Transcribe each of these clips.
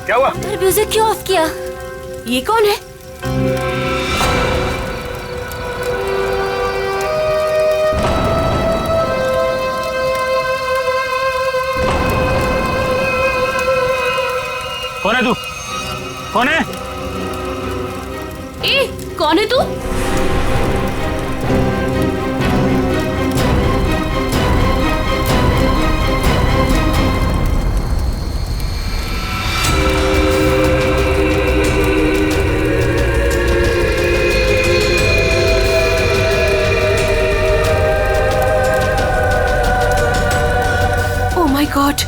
क्या हुआ? म्यूजिक क्यों ऑफ किया? ये कौन है? कौन है तू? कौन है? ए, कौन है तू? ओह माय गॉड,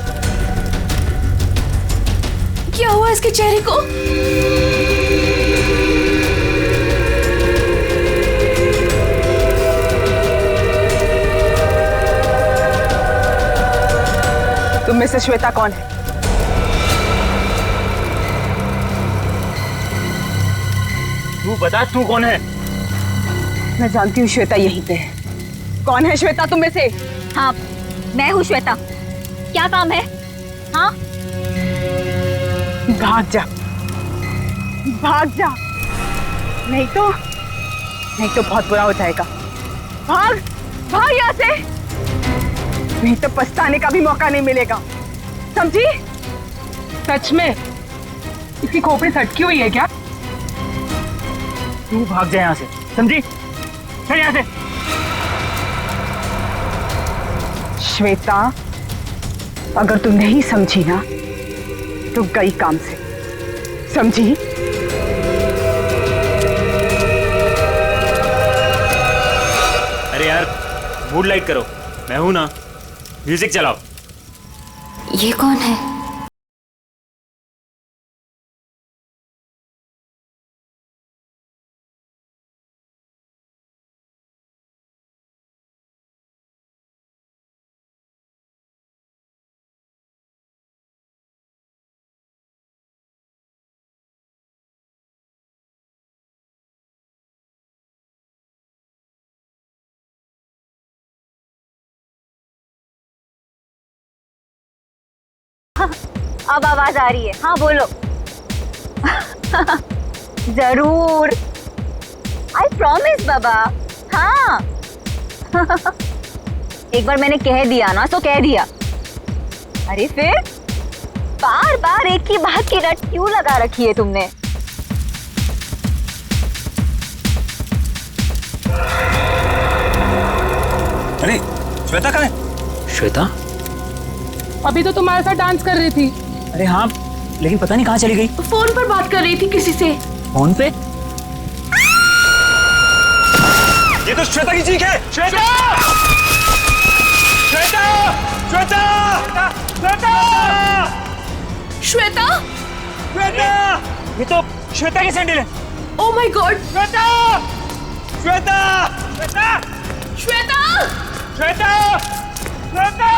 क्या हुआ इसके चेहरे को? तुम में से श्वेता कौन है? तू बता, तू कौन है? मैं जानती हूँ श्वेता यहीं पे है। कौन है श्वेता तुम में से? हाँ, मैं हूँ श्वेता। क्या काम है? हाँ, भाग जा, भाग जा, नहीं तो बहुत बुरा हो जाएगा। भाग, भाग यहाँ से, नहीं तो पछताने का भी मौका नहीं मिलेगा, समझी? सच में इसकी खोपड़ी सटकी हुई है क्या? तू भाग जा यहाँ से, समझी? चल यहाँ से। श्वेता, अगर तू नहीं समझी ना तो गई काम से, समझी? अरे यार, मूड लाइट करो, मैं हूं ना। म्यूजिक चलाओ। ये कौन है? अब आवाज आ रही है। हाँ बोलो। जरूर, आई प्रॉमिस बाबा। हाँ। एक बार मैंने कह दिया ना तो कह दिया। अरे फिर बार बार एक ही बात की रट क्यों लगा रखी है तुमने? अरे श्वेता कहाँ है? श्वेता? अभी तो तुम्हारे साथ डांस कर रही थी। अरे हाँ, लेकिन पता नहीं कहाँ चली गई। फोन पर बात कर रही थी किसी से। फोन पे? ये तो श्वेता की चीख है। श्वेता! श्वेता! श्वेता! श्वेता! श्वेता? श्वेता! ये तो श्वेता की सैंडल है। Oh my God! Shweta! Shweta! Shweta! Shweta! Shweta! Shweta!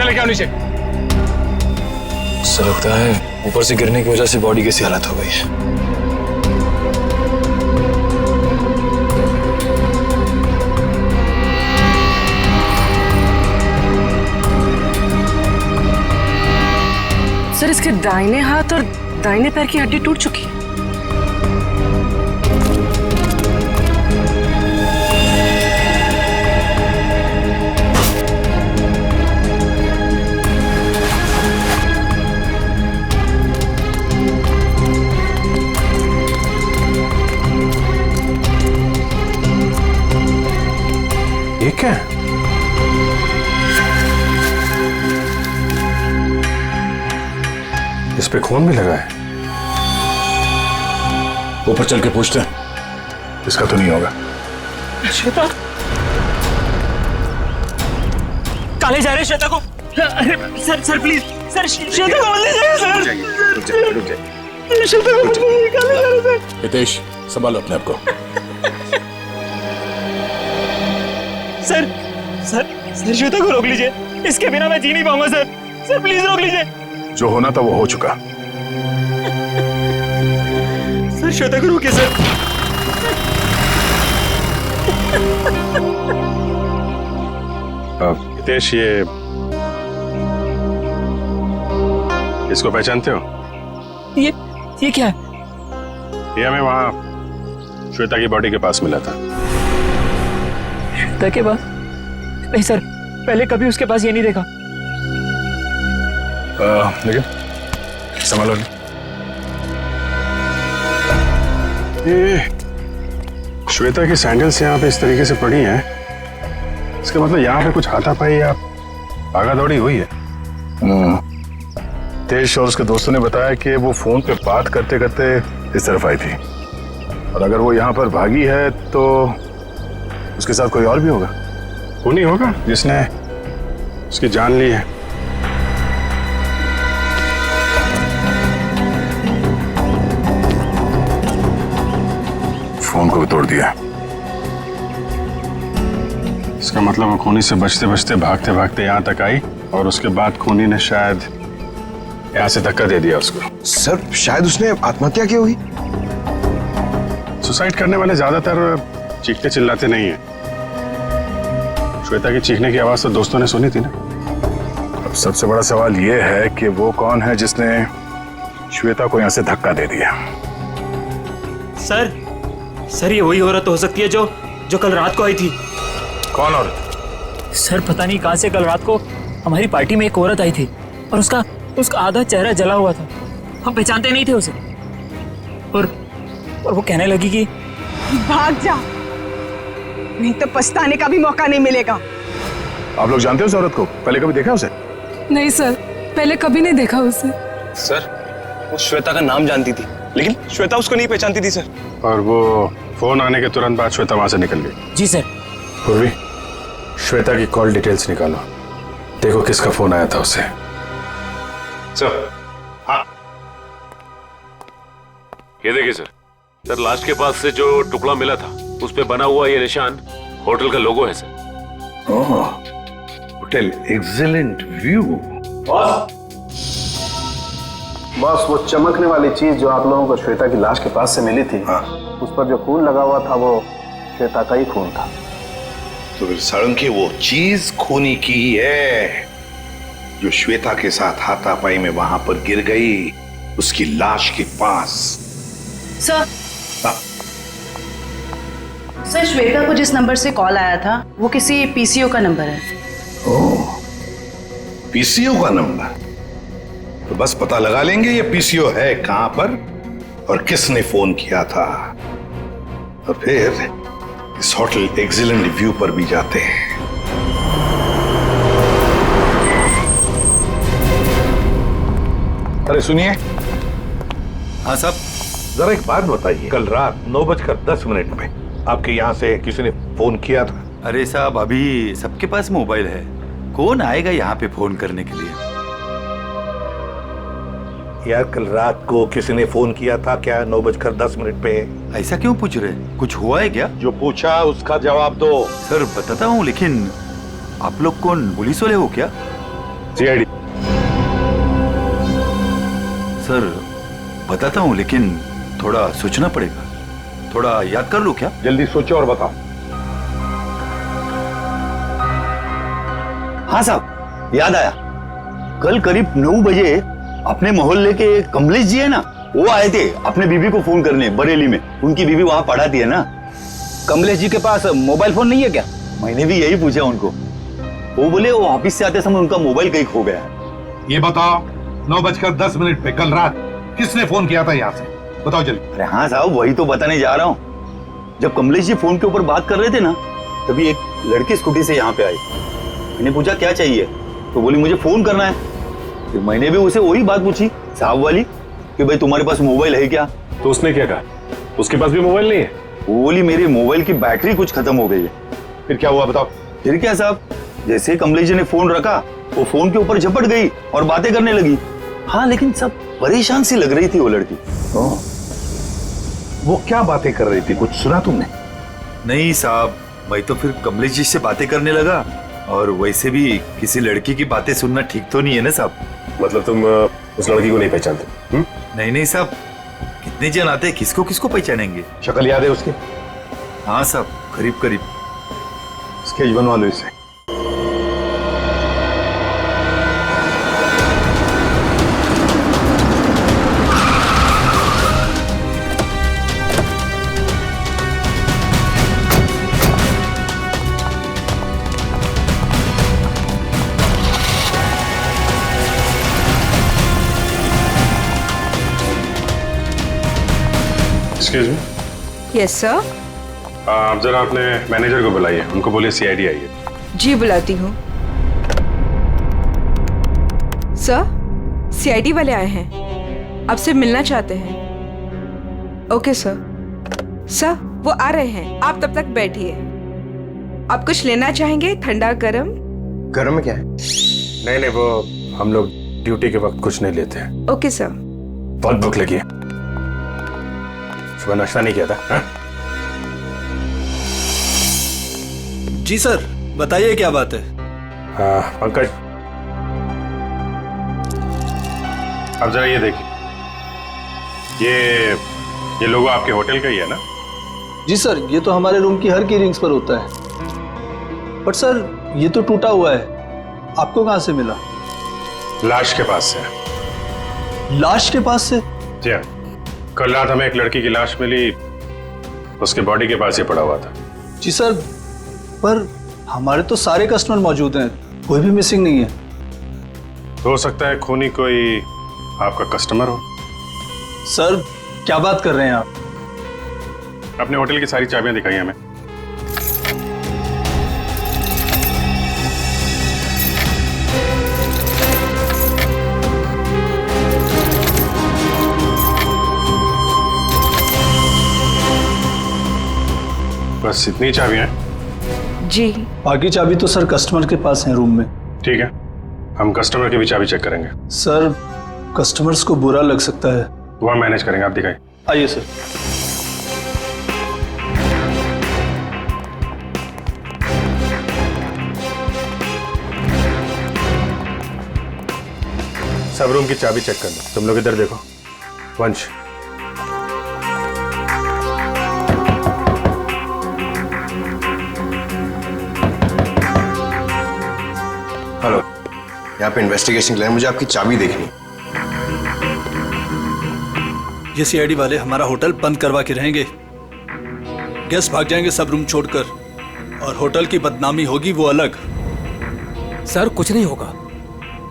लेके आओ नीचे। ऐसा लगता है ऊपर से गिरने की वजह से बॉडी कैसी हालत हो गई है। सर, इसके दाहिने हाथ और दाहिने पैर की हड्डी टूट चुकी है। ये क्या है? इस पे खून भी लगा है। ऊपर चल के पूछते हैं। इसका तो नहीं होगा। श्वेता काले जा रहे श्वेता को। अरे सर प्लीज सर, श्वेता को मत ले जाइए सर। रुक जाइए। श्वेता को काले जा रहे सर। हितेश, संभालो अपने आप को। सर सर श्वेता को रोक लीजिए, इसके बिना मैं जी नहीं पाऊंगा सर। सर प्लीज रोक लीजिए। जो होना था वो हो चुका। सर श्वेता को रोकिए सर। हितेश, इसको पहचानते हो? ये क्या है? ये हमें वहां श्वेता की बॉडी के पास मिला था। श्वेता के पास? नहीं सर, पहले कभी उसके पास ये नहीं देखा। लेकिन संभालो। ये श्वेता की सैंडल्स यहाँ पे इस तरीके से पड़ी हैं, इसका मतलब यहाँ पे कुछ हाथापाई या भागा दौड़ी हुई है। तेज और उसके दोस्तों ने बताया कि वो फोन पे बात करते करते इस तरफ आई थी, और अगर वो यहाँ पर भागी है तो उसके साथ कोई और भी होगा। वो नहीं होगा जिसने उसकी जान ली है? फोन को भी तोड़ दिया। इसका मतलब वो खूनी से बचते बचते भागते भागते यहाँ तक आई, और उसके बाद खूनी ने शायद यहाँ से धक्का दे दिया उसको। सर शायद उसने आत्महत्या की होगी। सुसाइड करने वाले ज्यादातर चीखते चिल्लाते नहीं है। श्वेता की चीखने की आवाज तो दोस्तों ने सुनी थी ना। अब सबसे बड़ा सवाल ये है कि वो कौन है जिसने श्वेता को यहाँ से धक्का दे दिया। सर ये वही औरत हो सकती है जो कल रात को आई थी। कौन औरत? सर पता नहीं कहां से कल रात को हमारी पार्टी में एक औरत आई थी, और उसका आधा चेहरा जला हुआ था। हम पहचानते नहीं थे उसे, और वो कहने लगी कि भाग जा, नहीं तो पछताने का भी मौका नहीं मिलेगा। आप लोग जानते हो उस औरत को? पहले कभी देखा उसे? नहीं सर, पहले कभी नहीं देखा उसे। सर वो श्वेता का नाम जानती थी, लेकिन श्वेता उसको नहीं पहचानती थी सर। और वो फोन आने के तुरंत बाद श्वेता वहां से निकल गई। जी सर। पूर्वी, श्वेता की कॉल डिटेल्स निकालो, देखो किसका फोन आया था उसे। सर, हाँ, ये देखिए सर, लाश के पास से जो टुकड़ा मिला था उस पे बना हुआ ये निशान होटल का लोगो है sir. Hotel excellent view. Boss, वो चमकने वाली चीज जो आप लोगों को श्वेता की लाश के पास से मिली थी, उस पर जो खून लगा हुआ था वो श्वेता का ही खून था। तो फिर सारंगी वो चीज खूनी की ही है जो श्वेता के साथ हाथापाई में वहां पर गिर गई, उसकी लाश के पास। सर, सर श्वेता को जिस नंबर से कॉल आया था वो किसी पीसीओ का नंबर है। ओह, पीसीओ का नंबर? तो बस पता लगा लेंगे ये पीसीओ है कहां पर और किसने फोन किया था, और फिर इस होटल एक्सीलेंट व्यू पर भी जाते हैं। अरे सुनिए। हाँ साहब, जरा एक बात बताइए, कल रात 9:10 में आपके यहाँ से किसी ने फोन किया था? अरे साहब, अभी सबके पास मोबाइल है, कौन आएगा यहाँ पे फोन करने के लिए? यार कल रात को किसी ने फोन किया था क्या 9:10 पे? ऐसा क्यों पूछ रहे? कुछ हुआ है क्या? जो पूछा उसका जवाब दो। सर बताता हूँ, लेकिन आप लोग कौन, पुलिस वाले हो क्या? सीआईडी। सर बताता हूँ, लेकिन थोड़ा सोचना पड़ेगा, थोड़ा याद कर लो क्या? जल्दी सोचो और बताओ। हाँ साहब, याद आया, कल करीब 9 बजे अपने मोहल्ले के कमलेश जी है ना, वो आए थे अपने बीबी को फोन करने बरेली में। उनकी बीबी वहां पढ़ाती है ना। कमलेश जी के पास मोबाइल फोन नहीं है क्या? मैंने भी यही पूछा उनको, वो बोले वो ऑफिस से आते समय उनका मोबाइल कहीं खो गया है। ये बताओ 9:10 पे कल रात किसने फोन किया था यहाँ से? बताओ जल्दी। अरे हाँ साहब, वही तो बताने जा रहा हूँ। जब कमलेश जी फोन के ऊपर बात कर रहे थे ना, तभी एक लड़की स्कूटी से यहाँ पे आई। मैंने पूछा क्या चाहिए, तो बोली मुझे फोन करना है। फिर मैंने भी उसे वही बात पूछी साहब वाली कि भाई तुम्हारे पास मोबाइल है क्या? तो उसने क्या कहा? उसके पास भी मोबाइल नहीं है? वो बोली मेरे मोबाइल की बैटरी कुछ खत्म हो गई है। फिर क्या हुआ बताओ? फिर क्या साहब, जैसे ही कमलेश जी ने फोन रखा, वो फोन के ऊपर झपट गई और बातें करने लगी। हाँ, लेकिन सब परेशान सी लग रही थी वो लड़की। वो क्या बातें कर रही थी, कुछ सुना तुमने? नहीं साहब, मैं तो फिर कमलेश जी से बातें करने लगा और वैसे भी किसी लड़की की बातें सुनना ठीक तो नहीं है ना साहब। मतलब तुम उस लड़की को नहीं पहचानते? नहीं नहीं साहब, कितने जन आते हैं, किसको किसको पहचानेंगे। शक्ल याद है उसकी? हाँ साहब, करीब करीब। स्केच बनवा लो इससे। Excuse me. Yes sir. आप जरा अपने मैनेजर को बुलाइए, उनको बोलिए सीआईडी आई है। जी बुलाती हूँ। सर, सीआईडी वाले आए हैं, आपसे मिलना चाहते हैं। Okay sir. सर, वो आ रहे हैं, आप तब तक बैठिए। आप कुछ लेना चाहेंगे, ठंडा गरम? गरम में क्या है? नहीं नहीं, वो हम लोग ड्यूटी के वक्त कुछ नहीं लेते हैं। Okay sir. बहुत भूख लगी है, सुबह नाश्ता नहीं किया था। हा? जी सर, बताइए क्या बात है। पंकज, अब जरा ये देखिए, ये लोगो आपके होटल का ही है ना? जी सर, ये तो हमारे रूम की हर की रिंग्स पर होता है। बट सर, ये तो टूटा हुआ है, आपको कहां से मिला? लाश के पास से। लाश के पास से? जी हाँ, कल रात हमें एक लड़की की लाश मिली, उसके बॉडी के पास ही पड़ा हुआ था। जी सर, पर हमारे तो सारे कस्टमर मौजूद हैं, कोई भी मिसिंग नहीं है। हो सकता है खूनी कोई आपका कस्टमर हो। सर, क्या बात कर रहे हैं आप? अपने होटल की सारी चाबियां दिखाई हमें। बस इतनी चाबियां हैं? जी। बाकी चाबी तो सर कस्टमर के पास है रूम में। ठीक है, हम कस्टमर की भी चाबी चेक करेंगे। सर, कस्टमर्स को बुरा लग सकता है। वो हम मैनेज करेंगे, आप दिखाइए। आइए सर। सब रूम की चाबी चेक कर लो। तुम लोग इधर देखो। वंश, हेलो, यहाँ पे इन्वेस्टिगेशन के लिए मुझे आपकी चाबी देखनी। ये सीआईडी वाले हमारा होटल बंद करवा के रहेंगे, गेस्ट भाग जाएंगे सब रूम छोड़कर, और होटल की बदनामी होगी वो अलग। सर, कुछ नहीं होगा,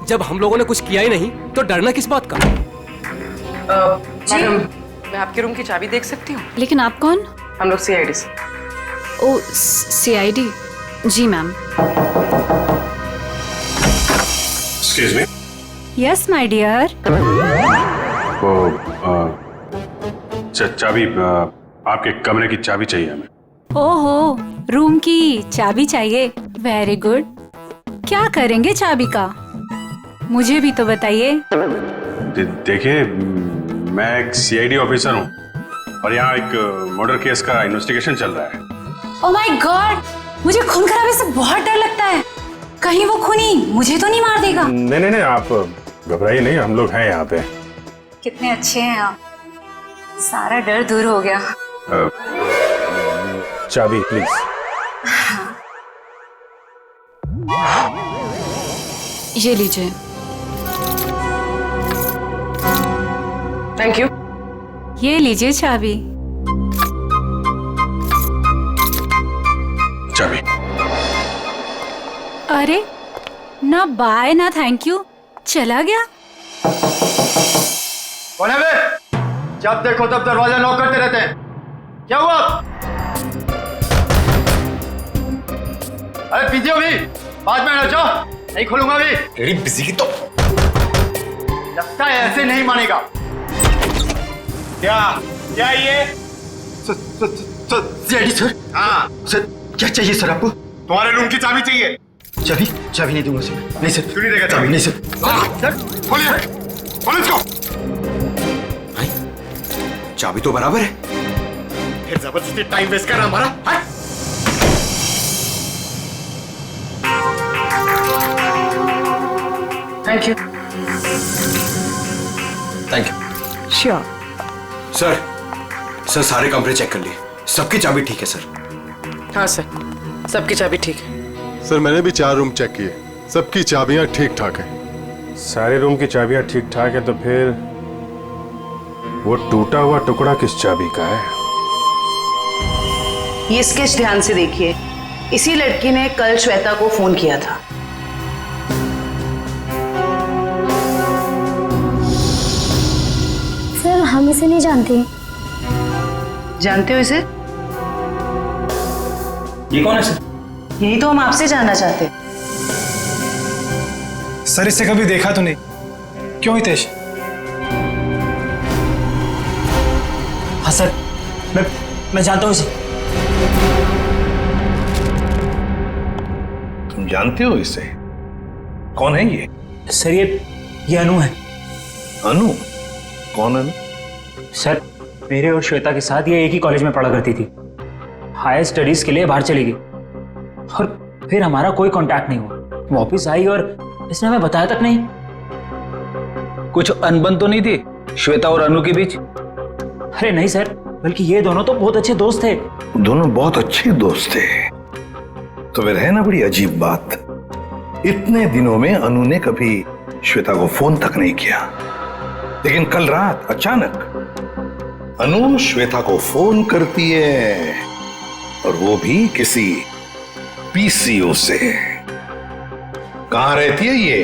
जब हम लोगों ने कुछ किया ही नहीं तो डरना किस बात का? मैडम, मैं आपके रूम की चाबी देख सकती हूँ? लेकिन आप कौन? हम लोग सीआईडी से। ओ, सीआईडी? जी ma'am. Excuse me. Yes my dear. वो चाबी, आपके कमरे की चाबी चाहिए हमें। ओहो, रूम की चाबी चाहिए? Very good. क्या करेंगे चाबी का, मुझे भी तो बताइए। देखिए, मैं एक सीआईडी ऑफिसर हूँ और यहाँ एक मर्डर केस का इन्वेस्टिगेशन चल रहा है। ओह माय गॉड, मुझे खून खराबे से बहुत डर लगता है। कहीं वो खूनी मुझे तो नहीं मार देगा? नहीं नहीं नहीं, आप घबराइए नहीं, हम लोग हैं यहाँ पे। कितने अच्छे हैं आप, सारा डर दूर हो गया। चाबी प्लीज। ये लीजिए। Thank you. ये लीजिए चाबी। चाबी। अरे, ना बाय ना थैंक यू, चला गया। कौन है बे? जब देखो तब दरवाजा नॉक करते रहते हैं, क्या हुआ? अरे बिजी हो भी, बाद में आ जाओ, नहीं खोलूंगा भी। तेरी बिजी की तो लगता है ऐसे नहीं मानेगा। क्या क्या ये? CID sir. हाँ सर, क्या चाहिए सर आपको? तुम्हारे रूम की चाबी चाहिए। चाबी? चाबी नहीं दूंगा सर। नहीं सर। क्यों नहीं देगा चाबी? नहीं सर। सर खोलिए, खोलो इसको। चाबी तो बराबर है, फिर जबरदस्ती टाइम वेस्ट कर रहा हमारा। Thank you. Thank you. Sure. Sir सारे कमरे चेक कर लिए, सबकी चाबी ठीक है सर। हाँ सर, सबकी चाबी ठीक है। सर मैंने भी 4 रूम चेक किए, सबकी चाबियां ठीक ठाक हैं। सारे रूम की चाबियां ठीक ठाक है, तो फिर वो टूटा हुआ टुकड़ा किस चाबी का है? ये स्केच ध्यान से देखिए। इसी लड़की ने कल श्वेता को फोन किया था। सर हम इसे नहीं जानते। जानते हो इसे? ये कौन है सर? यही तो हम आपसे जानना चाहते। सर इससे कभी देखा तो नहीं, क्यों हितेश? हाँ सर, मैं जानता हूँ इसे। तुम जानते हो इसे? कौन है ये? सर ये अनु है। अनु? कौन अनु? सर मेरे और श्वेता के साथ ये एक ही कॉलेज में पढ़ा करती थी। हायर स्टडीज के लिए बाहर चली गई और फिर हमारा कोई कांटेक्ट नहीं हुआ। वापस आई और इसने हमें बताया तक नहीं। कुछ अनबन तो नहीं थी श्वेता और अनु के बीच? अरे नहीं सर, बल्कि ये दोनों तो बहुत अच्छे दोस्त थे। दोनों बहुत अच्छे दोस्त थे। तो फिर है ना बड़ी अजीब बात, इतने दिनों में अनु ने कभी श्वेता को फोन तक नहीं किया, लेकिन कल रात अचानक अनु श्वेता को फोन करती है, और वो भी किसी पीसीओ से। कहां रहती है ये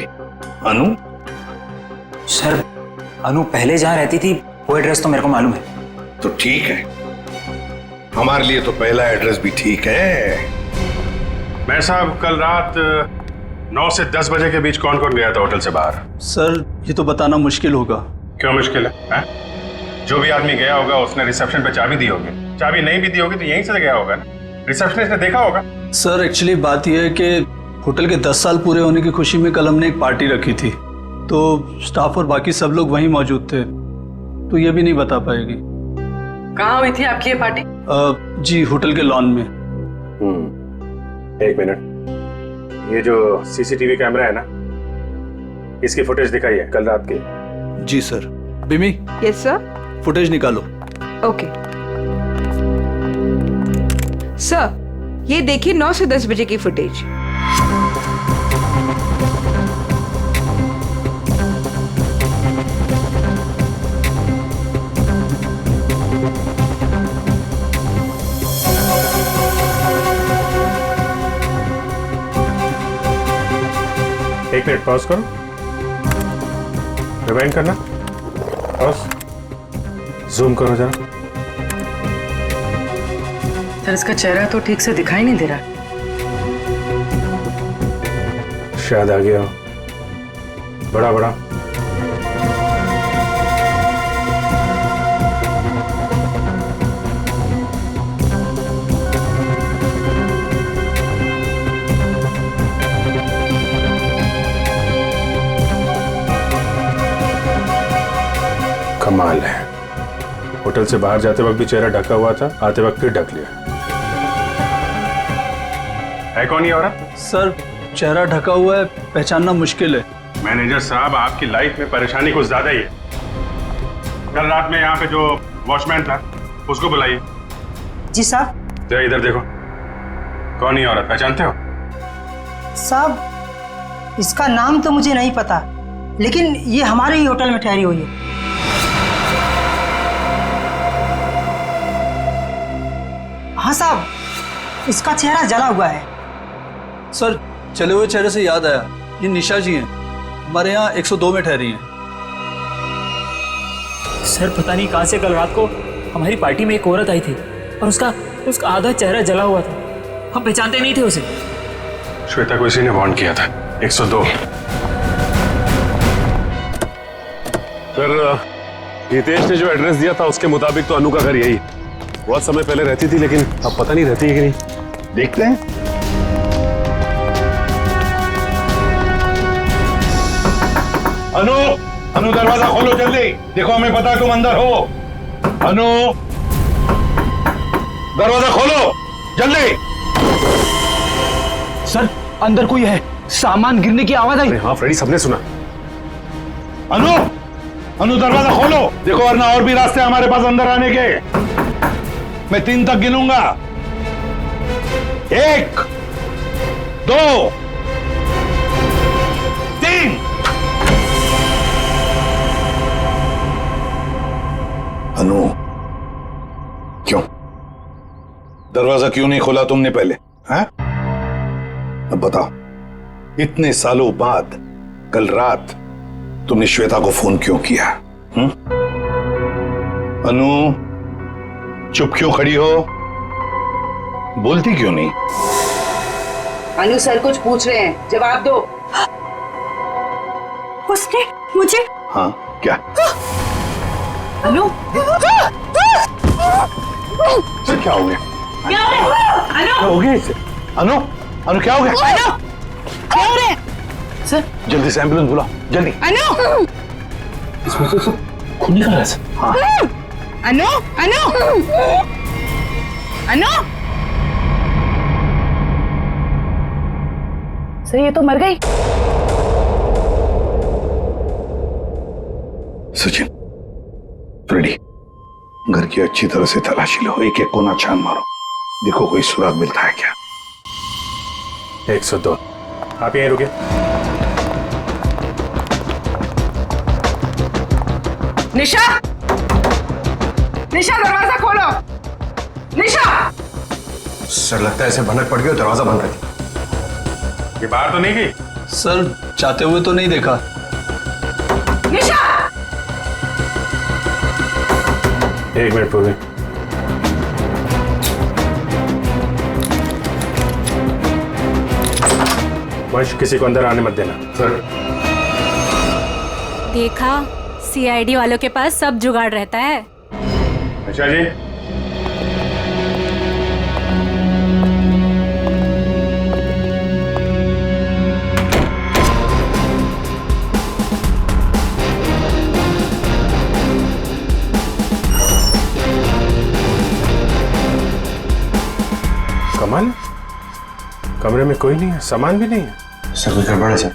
अनु? सर अनु पहले जहां रहती थी वो एड्रेस तो मेरे को मालूम है। तो ठीक है, हमारे लिए तो पहला एड्रेस भी ठीक है। मैं साहब कल रात 9 से 10 बजे के बीच कौन कौन गया था होटल से बाहर? सर ये तो बताना मुश्किल होगा। क्यों मुश्किल है? जो भी आदमी गया होगा उसने रिसेप्शन पे चाबी दी होगी, चाबी नहीं भी दी होगी तो यहीं से गया होगा ना, रिसेप्शनिस्ट ने देखा होगा। सर एक्चुअली बात यह है कि होटल के 10 साल पूरे होने की खुशी में कल हमने एक पार्टी रखी थी, तो स्टाफ और बाकी सब लोग वहीं मौजूद थे, तो ये भी नहीं बता पाएगी। कहाँ हुई थी आपकी ये पार्टी? जी होटल के लॉन में। एक मिनट, ये जो सीसीटीवी कैमरा है ना, इसकी फुटेज दिखाइए कल रात की। जी सर। बिमी? Yes sir. फुटेज निकालो। ओके सर, ये देखिए 9 से 10 बजे की फुटेज। एक मिनट पॉज करो, रिवाइंड करना, पॉज, जूम करो जरा। सर इसका चेहरा तो ठीक से दिखाई नहीं दे रहा। शायद आ गया हो, बड़ा बड़ा। कमाल है, होटल से बाहर जाते वक्त भी चेहरा ढका हुआ था, आते वक्त फिर ढक लिया। है कौन ये औरत? सर चेहरा ढका हुआ है, पहचानना मुश्किल है। मैनेजर साहब आपकी लाइफ में परेशानी कुछ ज्यादा ही है। कल रात में यहाँ पे जो वॉचमैन था उसको बुलाइए। जी साहब। तो इधर देखो, कौन ये औरत, पहचानते हो? साहब इसका नाम तो मुझे नहीं पता, लेकिन ये हमारे ही होटल में ठहरी हुई है। हाँ साहब, इसका चेहरा जला हुआ है। सर चले हुए चेहरे से याद आया, ये निशा जी हैं, हमारे यहाँ 102 में ठहरी हैं। सर पता नहीं कहां से कल रात को हमारी पार्टी में एक औरत आई थी और उसका आधा चेहरा जला हुआ था। हम पहचानते नहीं थे उसे। श्वेता को इसी ने वार्न किया था। 102। सर हितेश ने जो एड्रेस दिया था उसके मुताबिक तो अनु का घर यही बहुत समय पहले रहती थी, लेकिन अब पता नहीं रहती है कि नहीं। देखते हैं। अनु, अनु दरवाजा खोलो जल्दी, देखो हमें पता है तुम अंदर हो। अनु दरवाजा खोलो जल्दी। सर अंदर कोई है, सामान गिरने की आवाज आई। हाँ फ्रेडी, सबने सुना। अनु, अनु दरवाजा खोलो। देखो वरना और भी रास्ते हमारे पास अंदर आने के। मैं 3 तक गिनूंगा। 1, 2, 3। अनु, क्यों दरवाजा क्यों नहीं खोला तुमने पहले? हैं? अब बताओ, इतने सालों बाद कल रात तुमने श्वेता को फोन क्यों किया? अनु, चुप क्यों खड़ी हो? बोलती क्यों नहीं? अनु सर कुछ पूछ रहे हैं, जवाब दो। उसने मुझे। हाँ, क्या? अनु, सर क्या हो गया? क्या हो गया इसे? अनु, अनु क्या हो गया? क्या हो रहा है? सर जल्दी से एम्बुलेंस बुलाओ, जल्दी। अनु, इसमें से खून निकल रहा है सर। हाँ। अनु, अनु, अनु। सर ये तो मर गई। सचिन, फ्रेडी, घर की अच्छी तरह से तलाशी लो, एक एक कोना छान मारो, देखो कोई सुराग मिलता है क्या। 102। आप यहीं रुके। निशा, निशा दरवाजा खोलो। निशा। सर लगता है ऐसे भनक पड़ गई, दरवाजा बंद रखी। ये बाहर तो नहीं गई? सर चाहते हुए तो नहीं देखा। निशा। 1 मिनट पूर्वी। वंश, किसी को अंदर आने मत देना। सर। देखा, सीआईडी वालों के पास सब जुगाड़ रहता है। अच्छा जी। कमाल, कमरे में कोई नहीं है, सामान भी नहीं है। सर कोई गड़बड़ है सर।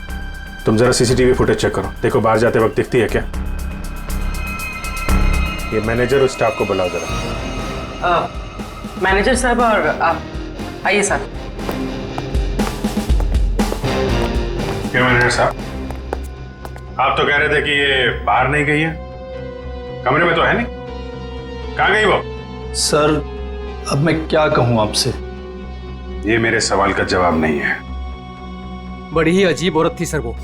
तुम जरा सीसीटीवी फुटेज चेक करो, देखो बाहर जाते वक्त दिखती है क्या। ये मैनेजर और स्टाफ को बुलाओ जरा। मैनेजर साहब और आप आइए सर। क्या मैनेजर साहब, आप तो कह रहे थे कि ये बाहर नहीं गई है, कमरे में तो है नहीं, कहाँ गई वो? सर अब मैं क्या कहूँ आपसे? ये मेरे सवाल का जवाब नहीं है। बड़ी ही अजीब औरत थी सर वो,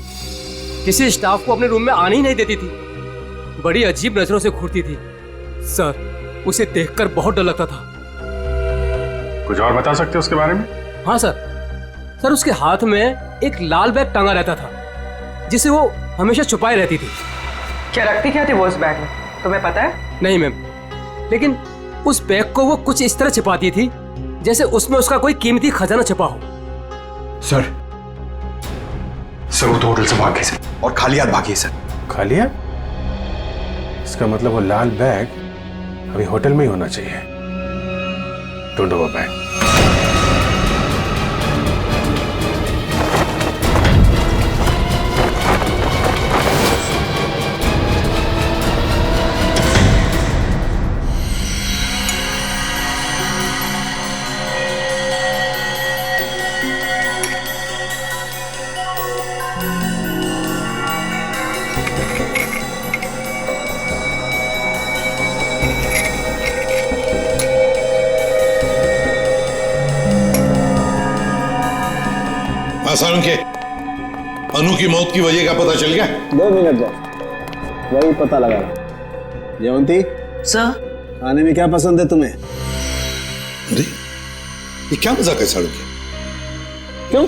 किसी स्टाफ को अपने रूम में आने ही नहीं देती थी, बड़ी अजीब नजरों से घूरती थी सर, उसे देखकर बहुत डर लगता था। कुछ और बता सकते हो उसके बारे में? हाँ सर, उसके हाथ में एक लाल बैग टांगा रहता था जिसे वो हमेशा छुपाए रहती थी। क्या रखती क्या थी वो उस बैग में, तुम्हें पता है? नहीं मैम, लेकिन उस बैग को वो कुछ इस तरह छिपाती थी जैसे उसमें उसका कोई कीमती खजाना छिपा हो। सर वो तो होटल से भागी सर, और खाली हाथ भागी है सर। खाली हाथ? इसका मतलब वो लाल बैग अभी होटल में ही होना चाहिए। ढूंढो वो बैग। आसान के अनु की मौत की वजह का पता चल गया? 2 मिनट जाओ, वही पता लगा रहा। जयवंती सर, खाने में क्या पसंद है तुम्हें? अरे ये क्या मजाक है साड़ू के? क्यों?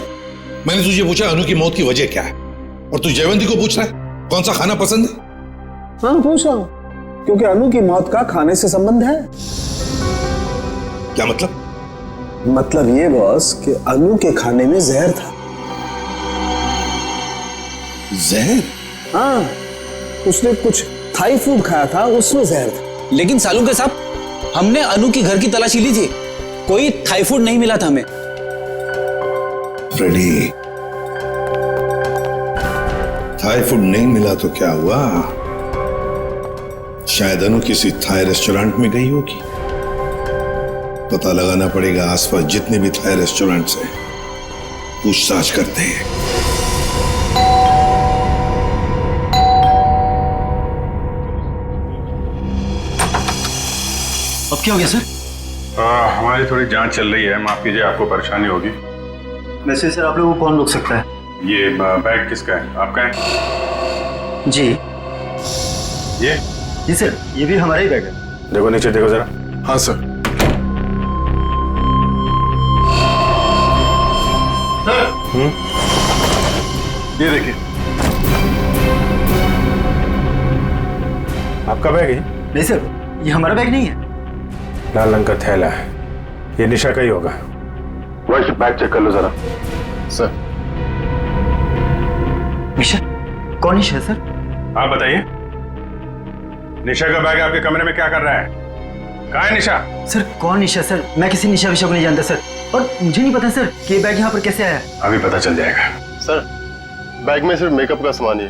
मैंने तुझे पूछा अनु की मौत की वजह क्या है, और तू जयवंती को पूछ रहा है कौन सा खाना पसंद है? हाँ पूछ रहा हूं, क्योंकि अनु की मौत का खाने से संबंध है। क्या मतलब? मतलब ये बॉस कि अनु के खाने में जहर था। जहर? हाँ, उसने कुछ थाई फूड खाया था, उसमें जहर था। लेकिन सालू के साहब, हमने अनु की घर की तलाशी ली थी, कोई थाई फूड नहीं मिला था हमें। फ्रेडी, थाई फूड नहीं मिला तो क्या हुआ, शायद अनु किसी थाई रेस्टोरेंट में गई होगी। पता लगाना पड़ेगा आसपास जितने भी थाई रेस्टोरेंट्स हैं, पूछताछ करते हैं। अब क्या हो गया सर? हमारी थोड़ी जांच चल रही है, माफ कीजिए आपको परेशानी होगी। वैसे सर आप लोगों को कौन रोक सकता है? ये बैग किसका है? आपका है? जी ये? जी सर, ये भी हमारा ही बैग है। देखो नीचे देखो जरा। हाँ सर। ये देखिए, आपका बैग है? नहीं सर, ये हमारा बैग नहीं है। लाल रंग का थैला है, ये निशा का ही होगा। वही बैग चेक कर लो जरा। सर। निशा? कौन निशा सर? आप बताइए, निशा का बैग आपके कमरे में क्या कर रहा है? कहाँ है निशा? सर कौन निशा सर? मैं किसी निशा विशा को नहीं जानता सर, और मुझे नहीं पता सर कि ये बैग यहाँ पर कैसे आया। अभी पता चल जाएगा। सर बैग में सिर्फ मेकअप का सामान है।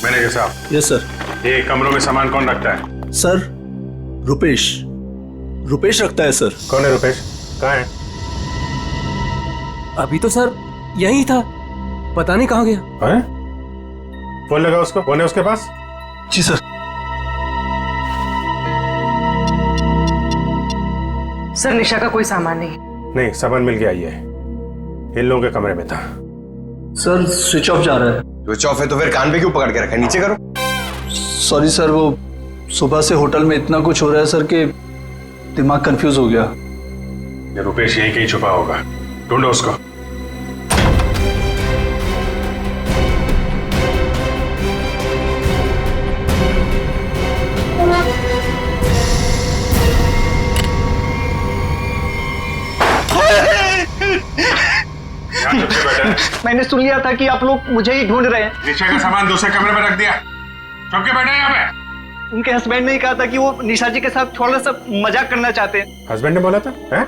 मैनेजर साहब। Yes sir. ये कमरों में सामान कौन रखता है? सर रुपेश रखता है सर। कौन है रुपेश? कहाँ है? अभी तो सर यही था, पता नहीं कहाँ गया। है? फोन लगा उसको, फोन है उसके पास? जी सर। सर निशा का कोई सामान नहीं। नहीं, सामान मिल गया, ये इन लोगों के कमरे में था। सर स्विच ऑफ जा रहा है। स्विच ऑफ है तो फिर कान पे क्यों पकड़ के रखा है? नीचे करो। सॉरी सर, वो सुबह से होटल में इतना कुछ हो रहा है सर कि दिमाग कंफ्यूज हो गया। ये रुपेश यहीं कहीं छुपा होगा, ढूंढो उसको। मैंने सुन लिया था कि आप लोग मुझे ही ढूंढ रहे हैं। निशा का सामान दूसरे कमरे में रख दिया, छुप के बैठे यहाँ पे। उनके हस्बैंड ने ही कहा था कि वो निशा जी के साथ थोड़ा सा मजाक करना चाहते हैं। हस्बैंड ने बोला था? हैं?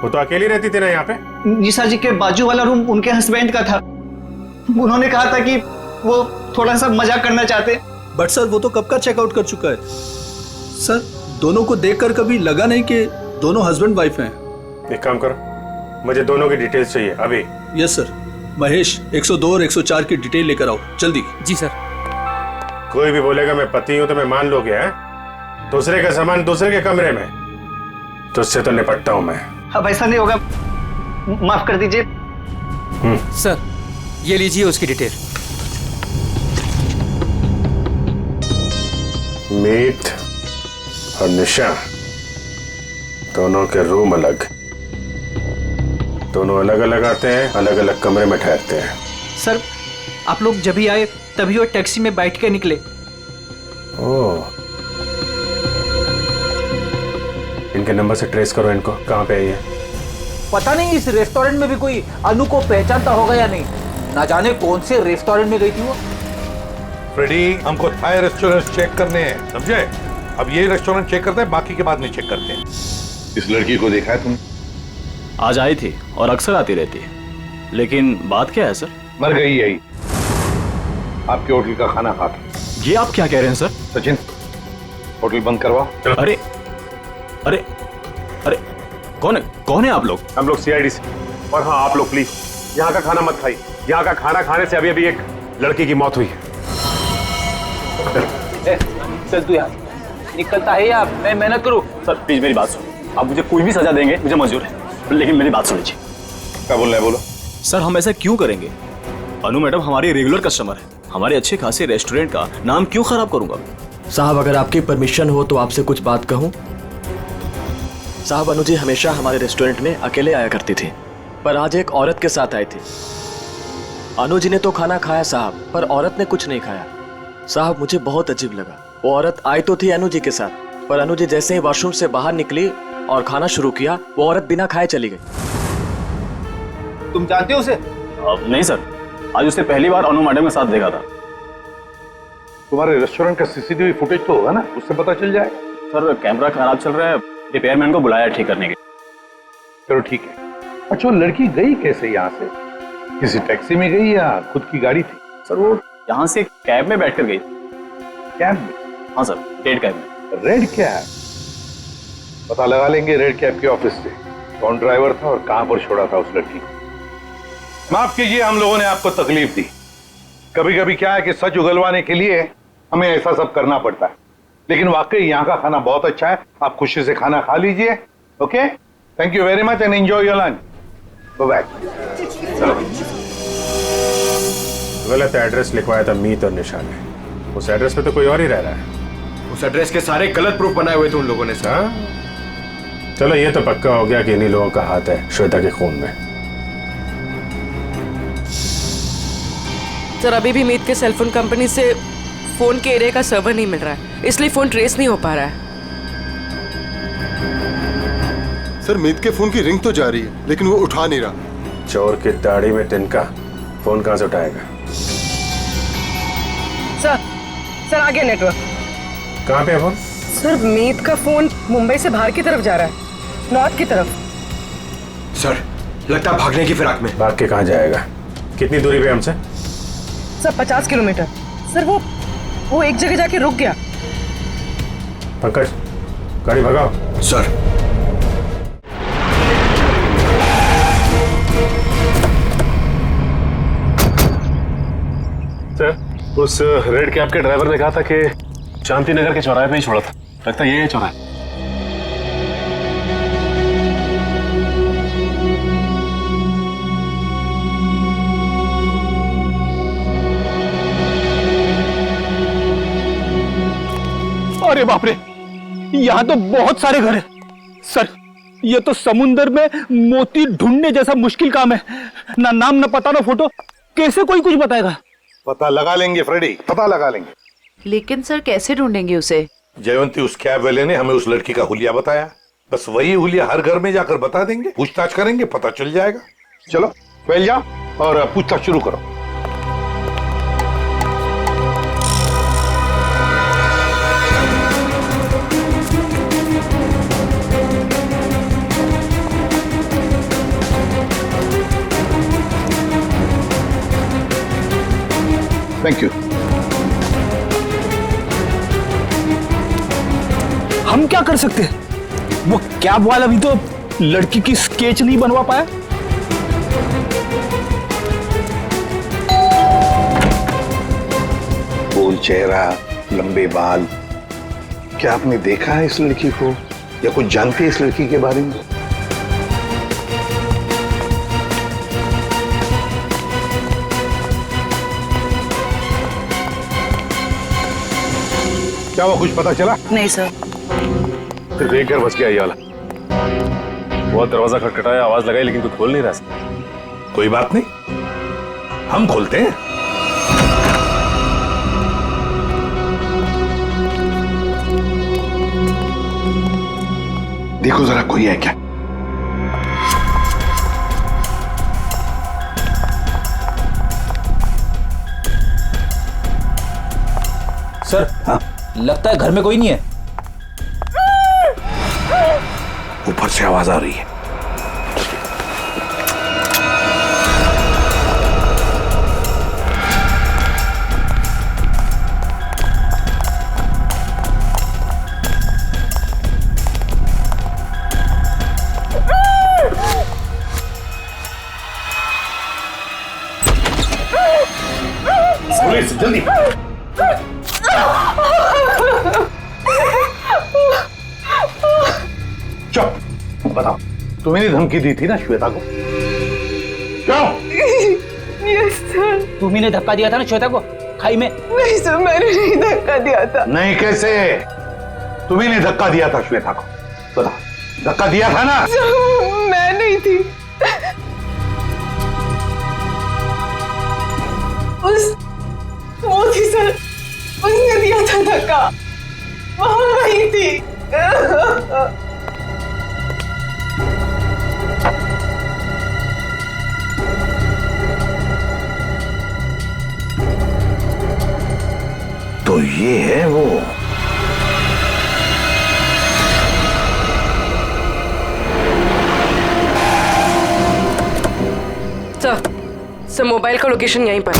वो तो अकेली रहती थी ना यहाँ पे। निशा जी के बाजू वाला रूम उनके हस्बैंड का था, उन्होंने कहा था कि वो थोड़ा सा मजाक करना चाहते हैं। बट सर वो तो कब का चेकआउट कर चुका है सर। दोनों को देखकर कभी लगा नहीं कि दोनों हस्बैंड वाइफ हैं। एक काम करो, मुझे दोनों की डिटेल्स चाहिए अभी। Yes sir. महेश 102 और 104 की डिटेल लेकर आओ जल्दी। जी सर। कोई भी बोलेगा मैं पति हूं तो मैं मान लोगे? हैं? दूसरे का सामान दूसरे के कमरे में, तो उससे तो निपटता हूं मैं। अब ऐसा नहीं होगा, माफ कर दीजिए। सर ये लीजिए उसकी डिटेल। मीत और निशा दोनों के रूम अलग, दोनों अलग अलग आते हैं, अलग अलग कमरे में ठहरते हैं। सर आप लोग जब ही आए तभी वो टैक्सी में बैठ के निकले। ओह, इनके नंबर से ट्रेस करो इनको, कहाँ पे है ये? पता नहीं इस रेस्टोरेंट में भी कोई अनु को पहचानता होगा या नहीं, ना जाने कौन से रेस्टोरेंट में गई थी वो। फ्रेडी, हमको थाई रेस्टोरेंट चेक करने हैं, समझे? अब ये रेस्टोरेंट चेक करते हैं, बाकी के बाद नहीं चेक करते हैं। इस लड़की को देखा है तुमने? आज आई थी और अक्सर आती रहती है, लेकिन बात क्या है सर? मर गई यही, आपके होटल का खाना खा के। ये आप क्या कह रहे हैं सर? सचिन, होटल बंद करवाओ। अरे अरे अरे कौन है आप लोग? हम लोग सीआईडी से। और हाँ, आप लोग प्लीज यहाँ का खाना मत खाइए, यहाँ का खाना खाने से अभी अभी एक लड़की की मौत हुई है। चल तू यार, निकलता है या मैं मेहनत करूं? सर प्लीज मेरी बात सुनो, आप मुझे कोई भी सजा देंगे मुझे मंजूर है, लेकिन मेरी बात सुन लीजिए। क्या बोल रहे हैं? बोलो। सर हम ऐसा क्यों करेंगे? अनु मैडम हमारी रेगुलर कस्टमर है, हमारे अच्छे खासे रेस्टोरेंट का नाम क्यों खराब करूंगा? साहब अगर आपकी परमिशन हो तो आपसे कुछ बात कहूं। साहब अनु जी हमेशा हमारे रेस्टोरेंट में अकेले आया करती थी, पर आज एक औरत के साथ आई थी। अनु जी ने तो खाना खाया साहब, पर औरत ने कुछ नहीं खाया। साहब मुझे बहुत अजीब लगा, वो औरत आई तो थी अनु जी के साथ, पर अनु जी जैसे ही वॉशरूम से बाहर निकली और खाना शुरू किया, वो औरत बिना खाए चली गई। तुम जानते हो उसे? नहीं सर, आज उसने पहली बार अनु मैडम के साथ देखा था। तुम्हारे रेस्टोरेंट का सीसीटीवी फुटेज तो होगा ना, उससे पता चल जाएगा। सर कैमरा खराब चल रहा है, रिपेयरमैन को बुलाया ठीक करने के लिए। चलो ठीक है, अच्छा, वो लड़की गई कैसे यहाँ से? किसी टैक्सी में गई या खुद की गाड़ी थी? सर वो यहाँ से कैब में बैठकर गई। कैब में? हाँ सर, रेड कैब में। Red cab? पता लगा लेंगे रेड कैब के ऑफिस से कौन ड्राइवर था और कहां पर छोड़ा था उस लड़की को। माफ कीजिए, हम लोगों ने आपको तकलीफ दी। कभी कभी क्या है कि सच उगलवाने के लिए हमें ऐसा सब करना पड़ता है, लेकिन वाकई यहाँ का खाना बहुत अच्छा है। आप खुशी से खाना खा लीजिए। Okay, thank you very much and enjoy your lunch. Bye. गलत एड्रेस लिखवाया था मीत और निशा ने। उस एड्रेस पे तो कोई और ही रह रहा है। उस एड्रेस के सारे गलत प्रूफ बनाए हुए थे उन लोगों ने सर। हाँ? चलो ये तो पक्का हो गया कि इन्हीं लोगों का हाथ है श्वेता के खून में। सर अभी भी मीत के सेलफोन कंपनी से फोन के एरिया का सर्वर नहीं मिल रहा है, इसलिए फोन ट्रेस नहीं हो पा रहा है। सर मीत के फोन की रिंग तो जा रही है लेकिन वो उठा नहीं रहा। चोर की दाढ़ी में तिनका, फोन कहां से उठाएगा? सर आ गया नेटवर्क। कहां पे है फोन? सर मीत का फोन मुंबई से बाहर की तरफ जा रहा है, नॉर्थ की तरफ। सर लगता है भागने की फिराक में। भाग के कहां जाएगा? कितनी दूरी पे हमसे? Sir 50 kilometre. सर वो एक जगह जाके रुक गया। पंकज गाड़ी भगाओ। सर उस रेड कैब के ड्राइवर ने कहा था कि शांति नगर के चौराहे पे ही छोड़ा था। लगता है ये है चौराहा। अरे बाप रे, यहाँ तो बहुत सारे घर हैं। सर ये तो समुंदर में मोती ढूंढने जैसा मुश्किल काम है। ना नाम ना पता ना फोटो, कैसे कोई कुछ बताएगा? पता लगा लेंगे फ्रेडी, पता लगा लेंगे। लेकिन सर कैसे ढूंढेंगे उसे? जयवंती उस कैब वाले ने हमें उस लड़की का हुलिया बताया, बस वही हुलिया हर घर में जाकर बता देंगे, पूछताछ करेंगे, पता चल जाएगा। चलो पहले जाओ और पूछताछ शुरू करो। Thank you. हम क्या कर सकते हैं? वो कैब वाला भी तो लड़की की स्केच नहीं बनवा पाया। गोल चेहरा, लंबे बाल, क्या आपने देखा है इस लड़की को या कुछ जानते हैं इस लड़की के बारे में? क्या वो कुछ पता चला? नहीं सर। फिर देख कर बच गया ये वाला। बहुत दरवाजा खटखटाया, आवाज लगाई, लेकिन कोई खोल नहीं रहा। कोई बात नहीं, हम खोलते हैं। देखो जरा कोई है क्या? सर हाँ? लगता है घर में कोई नहीं है। ऊपर से आवाज आ रही है। पुलिस जल्दी। चुप, बताओ तुम्हें धमकी दी थी ना श्वेता को? क्यों? Yes sir. तुम्ही ने धक्का दिया था ना श्वेता को खाई में? नहीं सर, मैंने नहीं धक्का दिया था। नहीं कैसे? तुम्ही ने धक्का दिया था श्वेता को, बताओ। धक्का दिया था ना? मैं नहीं थी। वो थी सर, उसने दिया था धक्का, वही थी। तो ये है वो। सर मोबाइल का लोकेशन यहीं पर।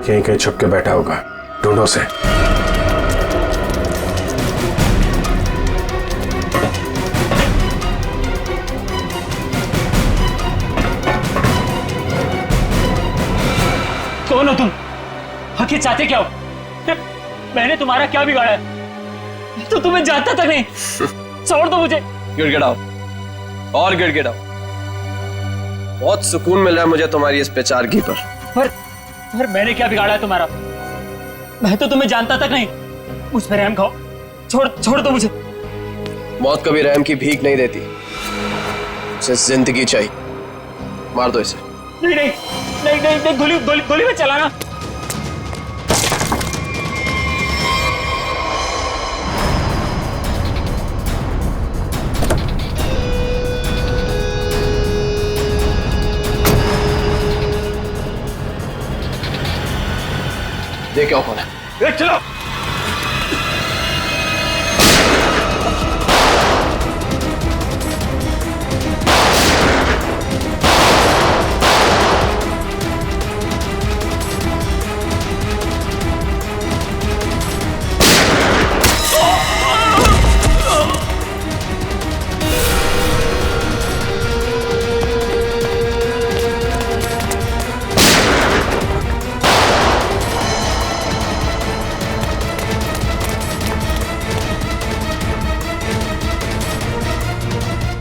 यहीं कहीं छुप के बैठा होगा, ढूंढो से। कौन हो तुम? आखिर चाहते क्या हो? मैंने तुम्हारा क्या बिगाड़ा है? तो तुम्हें जानता तक नहीं। छोड़ दो मुझे। गिड़गिड़ाओ और गिड़गिड़ाओ। बहुत सुकून मिल रहा है मुझे तुम्हारी इस पेचारगी पर। पर मैंने क्या बिगाड़ा है तुम्हारा? मैं तो तुम्हें जानता तक नहीं। मुझ पर रहम खाओ। छोड़ दो मुझे। मौत कभी रहम की भीख नहीं देती, उसे जिंदगी चाहिए। मार दो इसे। नहीं, गोली मत चलाना। देख क्या कौन है। चलो।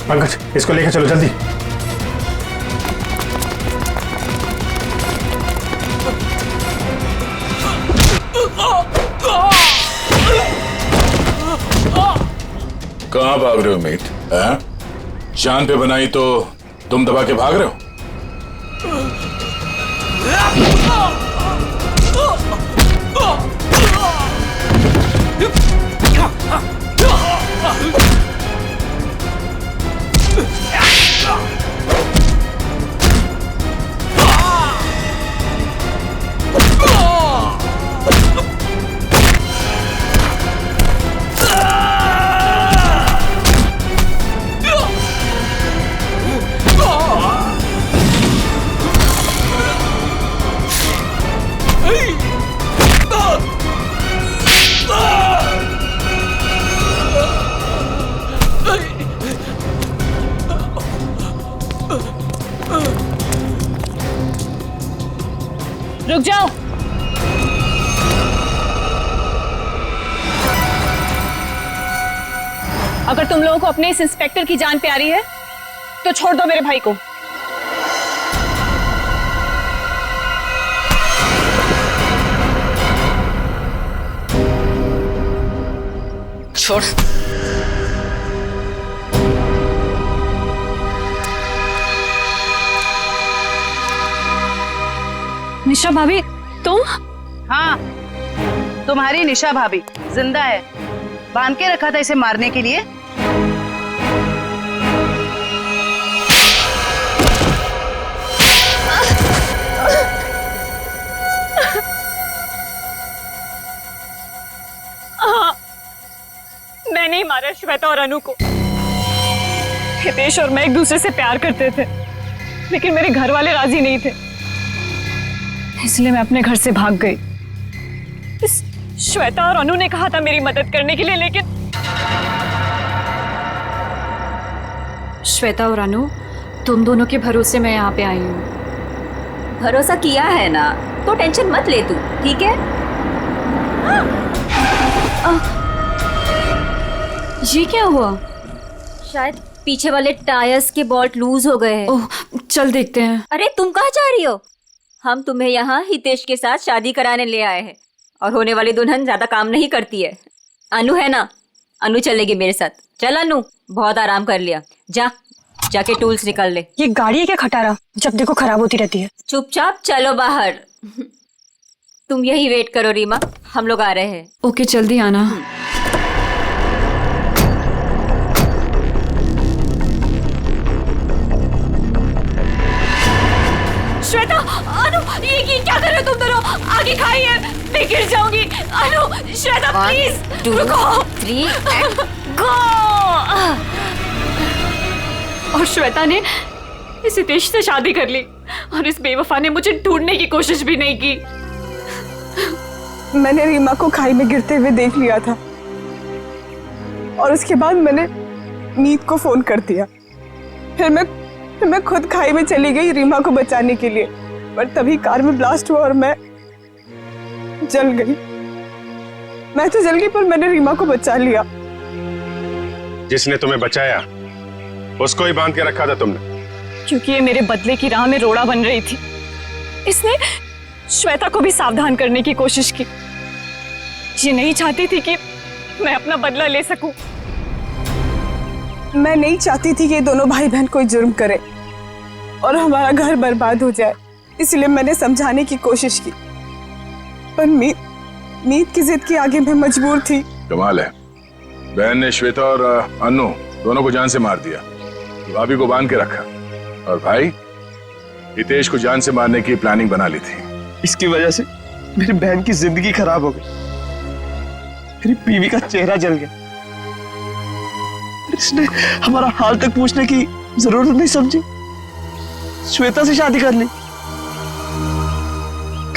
पंकज, इसको लेकर चलो जल्दी। कहाँ भाग रहे हो मीत? जान पे बनाई तो तुम दबा के भाग रहे हो? रुक जाओ। अगर तुम लोगों को अपने इस इंस्पेक्टर की जान प्यारी है तो छोड़ दो मेरे भाई को। छोड़। निशा भाभी, तुम? हाँ, तुम्हारी निशा भाभी जिंदा है। बांध के रखा था इसे मारने के लिए। मैंने ही मारा श्वेता और अनु को। हितेश और मैं एक दूसरे से प्यार करते थे, लेकिन मेरे घर वाले राजी नहीं थे, इसलिए मैं अपने घर से भाग गई। श्वेता और अनु ने कहा था मेरी मदद करने के लिए, लेकिन श्वेता और अनु, तुम दोनों के भरोसे मैं यहाँ पे आई हूँ। भरोसा किया है ना, तो टेंशन मत ले तू, ठीक है? ये क्या हुआ? शायद पीछे वाले टायर्स के बोल्ट लूज हो गए हैं। ओह, चल देखते हैं। अरे तुम कहाँ जा रही हो? हम तुम्हें यहाँ हितेश के साथ शादी कराने ले आए हैं, और होने वाली दुल्हन ज्यादा काम नहीं करती है। अनु है ना, अनु चलेगी मेरे साथ। चल अनु, बहुत आराम कर लिया, जाके टूल्स निकाल ले। ये गाड़ी है क्या खटारा, जब देखो खराब होती रहती है। चुपचाप चलो बाहर। तुम यही वेट करो रीमा, हम लोग आ रहे हैं। ओके, जल्दी आना। श्वेता, अनु, ये क्या कर रहे हो तुम दोनों? आगे खाइए, मैं गिर जाऊंगी। अनु, श्वेता प्लीज रुको। 3 गो। और श्वेता ने इस हितेश से शादी कर ली और इस बेवफा ने मुझे ढूंढने की कोशिश भी नहीं की। मैंने रीमा को खाई में गिरते हुए देख लिया था और उसके बाद मैंने मीत को फोन कर दिया। फिर मैं खुद खाई में चली गई रीमा को बचाने के लिए, पर तभी कार में ब्लास्ट हुआ और मैं जल गई। मैं तो जल गई पर मैंने रीमा को बचा लिया। जिसने तुम्हें बचाया उसको ही बांध के रखा था तुमने? क्योंकि ये मेरे बदले की राह में रोड़ा बन रही थी। इसने श्वेता को भी सावधान करने की कोशिश की। ये नहीं चाहती थी कि मैं अपना बदला ले सकूं। मैं नहीं चाहती थी कि ये दोनों भाई बहन कोई जुर्म करे और हमारा घर बर्बाद हो जाए, इसलिए मैंने समझाने की कोशिश की, पर मीत की जिद के आगे मैं मजबूर थी। कमाल है, बहन ने श्वेता और अनु दोनों को जान से मार दिया, भाभी को बांध के रखा, और भाई हितेश को जान से मारने की प्लानिंग बना ली थी। इसकी वजह से मेरी बहन की जिंदगी खराब हो गई, मेरी बीवी का चेहरा जल गया। इसने हमारा हाल तक पूछने की जरूरत नहीं समझी, श्वेता से शादी कर ली।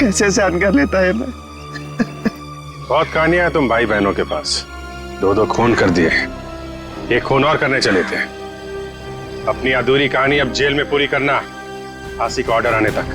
कैसे सहन कर लेता है मैं। बहुत कहानियां हैं तुम भाई बहनों के पास, दो खून कर दिए, एक खून और करने चले थे। अपनी अधूरी कहानी अब जेल में पूरी करना, फांसी का ऑर्डर आने तक।